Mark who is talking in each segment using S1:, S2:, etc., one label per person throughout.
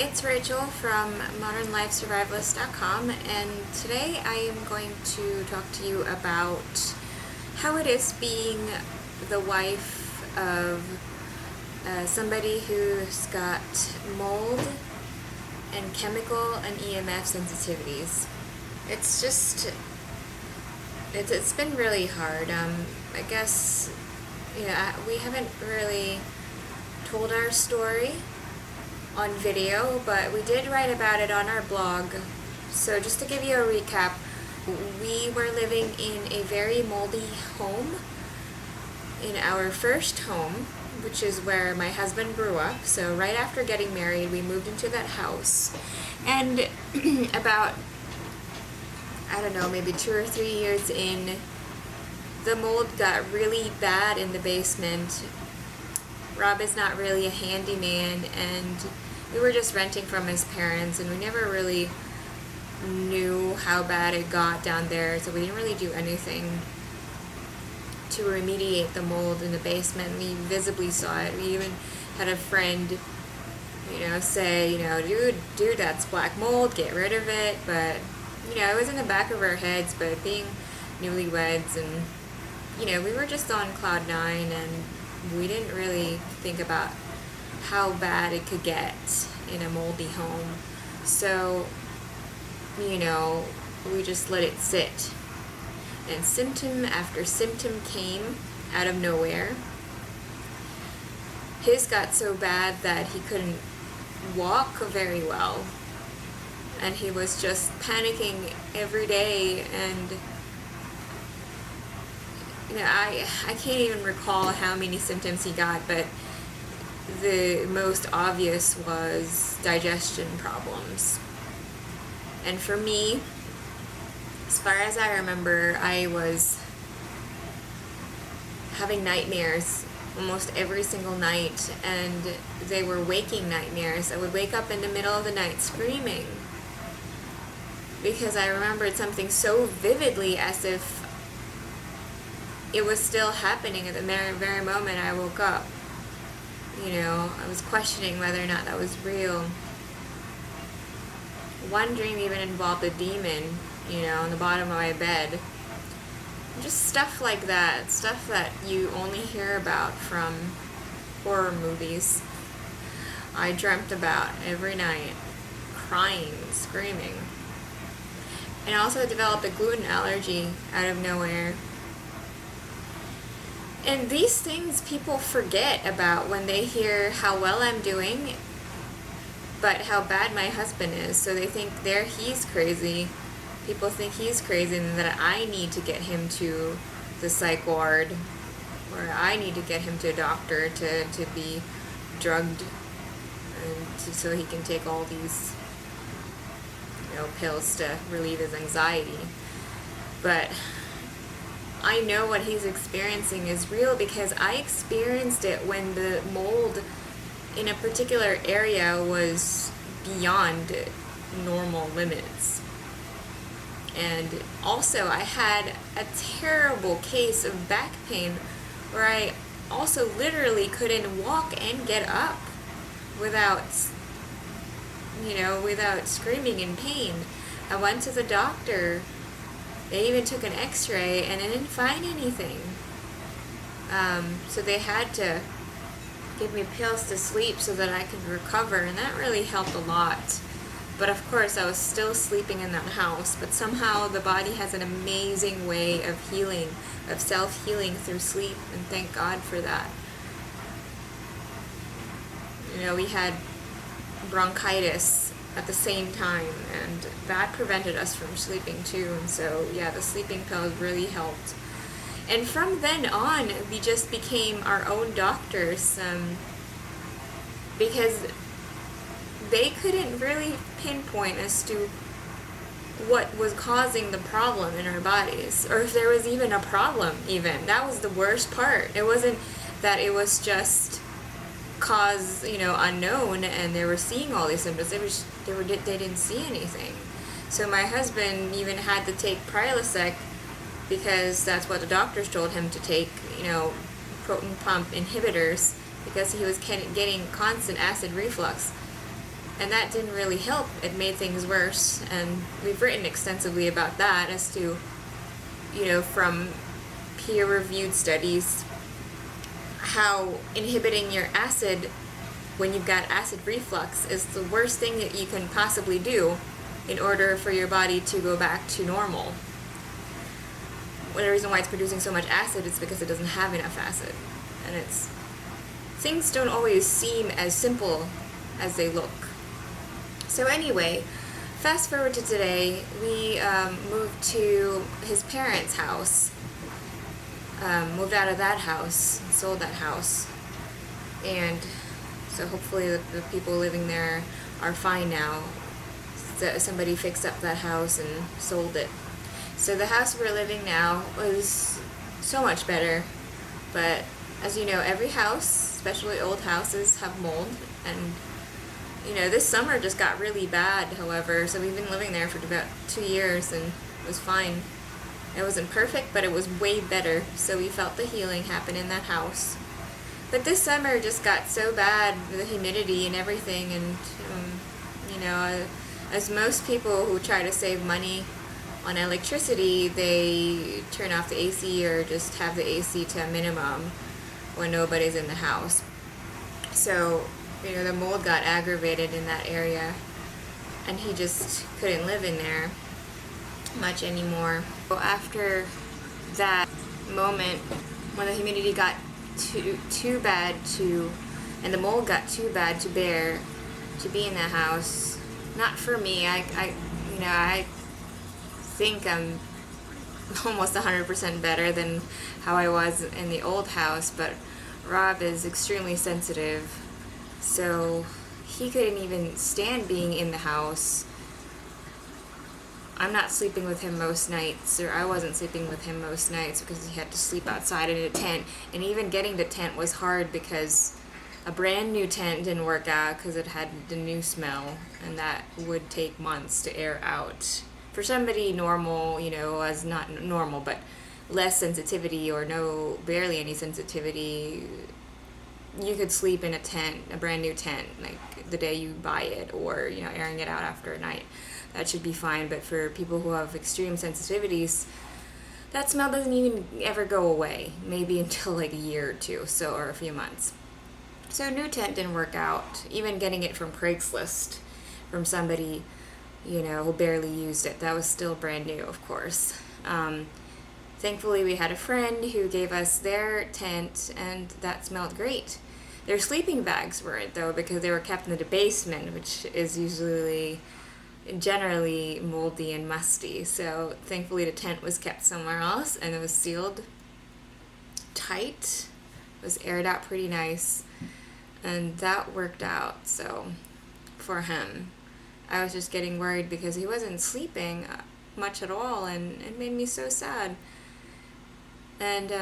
S1: it's Rachel from modernlifesurvivalist.com, and today I am going to talk to you about how it is being the wife of somebody who's got mold and chemical and EMF sensitivities. It's been really hard. I guess, we haven't really told our story on video, but we did write about it on our blog. So just to give you a recap, we were living in a very moldy home in our first home, which is where my husband grew up. So right after getting married, we moved into that house, and about, I don't know, maybe 2 or 3 years in, the mold got really bad in the basement. Rob is not really a handyman, and we were just renting from his parents, and we never really knew how bad it got down there, so we didn't really do anything to remediate the mold in the basement. We visibly saw it. We even had a friend, say, dude, that's black mold, get rid of it. But, it was in the back of our heads, but being newlyweds, and, we were just on cloud nine, and we didn't really think about how bad it could get in a moldy home. So, we just let it sit. And symptom after symptom came out of nowhere. His got so bad that he couldn't walk very well. And he was just panicking every day, and I can't even recall how many symptoms he got, but the most obvious was digestion problems. And for me, as far as I remember, I was having nightmares almost every single night, and they were waking nightmares. I would wake up in the middle of the night screaming because I remembered something so vividly, as if it was still happening at the very moment I woke up. I was questioning whether or not that was real. One dream even involved a demon, on the bottom of my bed. Just stuff like that, stuff that you only hear about from horror movies. I dreamt about every night, crying, screaming. And I also developed a gluten allergy out of nowhere. And these things people forget about when they hear how well I'm doing, but how bad my husband is. So they think he's crazy. People think he's crazy, and that I need to get him to the psych ward, or I need to get him to a doctor to be drugged, and so he can take all these pills to relieve his anxiety. But I know what he's experiencing is real, because I experienced it when the mold in a particular area was beyond normal limits. And also I had a terrible case of back pain where I also literally couldn't walk and get up without screaming in pain. I went to the doctor. They even took an x-ray, and I didn't find anything. So they had to give me pills to sleep so that I could recover, and that really helped a lot. But of course, I was still sleeping in that house, but somehow the body has an amazing way of healing, of self-healing through sleep, and thank God for that. We had bronchitis at the same time, and that prevented us from sleeping too, and so the sleeping pills really helped. And from then on, we just became our own doctors, because they couldn't really pinpoint as to what was causing the problem in our bodies, or if there was even a problem. Even that was the worst part. It wasn't that it was just cause unknown, and they were seeing all these symptoms. They didn't see anything. So my husband even had to take Prilosec, because that's what the doctors told him to take, proton pump inhibitors, because he was getting constant acid reflux. and that didn't really help. It made things worse, and we've written extensively about that as to, from peer-reviewed studies, how inhibiting your acid when you've got acid reflux is the worst thing that you can possibly do in order for your body to go back to normal. Well, the reason why it's producing so much acid is because it doesn't have enough acid. And things don't always seem as simple as they look. So anyway, fast forward to today, we moved to his parents' house. Moved out of that house, sold that house. And so hopefully the people living there are fine now. Somebody fixed up that house and sold it. So the house we're living now was so much better. But as you know, every house, especially old houses, have mold. And this summer just got really bad, however. So we've been living there for about 2 years and it was fine. It wasn't perfect, but it was way better. So we felt the healing happen in that house. But this summer just got so bad with the humidity and everything, and as most people who try to save money on electricity, they turn off the AC or just have the AC to a minimum when nobody's in the house. So, the mold got aggravated in that area, and he just couldn't live in there much anymore. So after that moment, when the humidity got too bad and the mold got too bad to bear to be in the house, not for me. I think I'm almost 100% better than how I was in the old house, but Rob is extremely sensitive, so he couldn't even stand being in the house. I'm not sleeping with him most nights, or I wasn't sleeping with him most nights because he had to sleep outside in a tent. And even getting the tent was hard because a brand new tent didn't work out because it had the new smell, and that would take months to air out. For somebody normal, as not normal, but less sensitivity or barely any sensitivity, you could sleep in a tent, a brand new tent, like the day you buy it, or, airing it out after a night. That should be fine. But for people who have extreme sensitivities, that smell doesn't even ever go away, maybe until like a year or two, or a few months. So new tent didn't work out. Even getting it from Craigslist from somebody, who barely used it, that was still brand new, of course. Thankfully, we had a friend who gave us their tent, and that smelled great. Their sleeping bags weren't, though, because they were kept in the basement, which is generally moldy and musty. So thankfully the tent was kept somewhere else, and it was sealed tight. It was aired out pretty nice, and that worked out. So for him, I was just getting worried because he wasn't sleeping much at all, and it made me so sad. And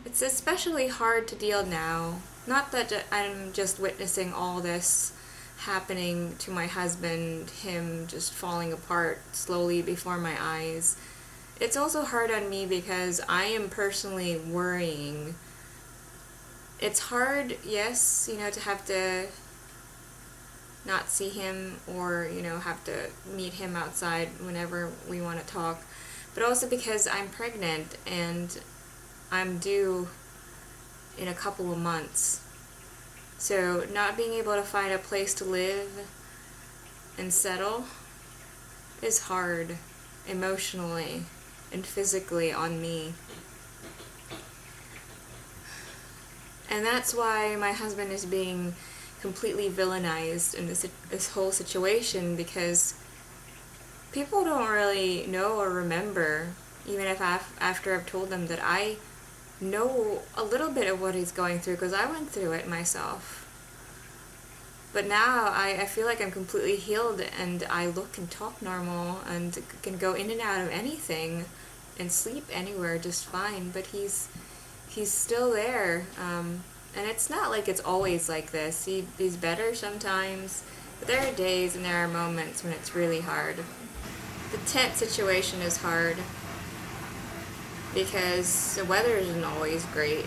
S1: it's especially hard to deal now. Not that I'm just witnessing all this happening to my husband, him just falling apart slowly before my eyes. It's also hard on me because I am personally worrying. It's hard, yes, to have to not see him or, have to meet him outside whenever we want to talk. But also because I'm pregnant and I'm due in a couple of months. So not being able to find a place to live and settle is hard emotionally and physically on me. And that's why my husband is being completely villainized in this whole situation, because people don't really know or remember, even if after I've told them that I know a little bit of what he's going through, because I went through it myself. But now I feel like I'm completely healed, and I look and talk normal and can go in and out of anything and sleep anywhere just fine. But he's still there, and it's not like it's always like this. He's better sometimes, but there are days and there are moments when it's really hard. The tent situation is hard because the weather isn't always great.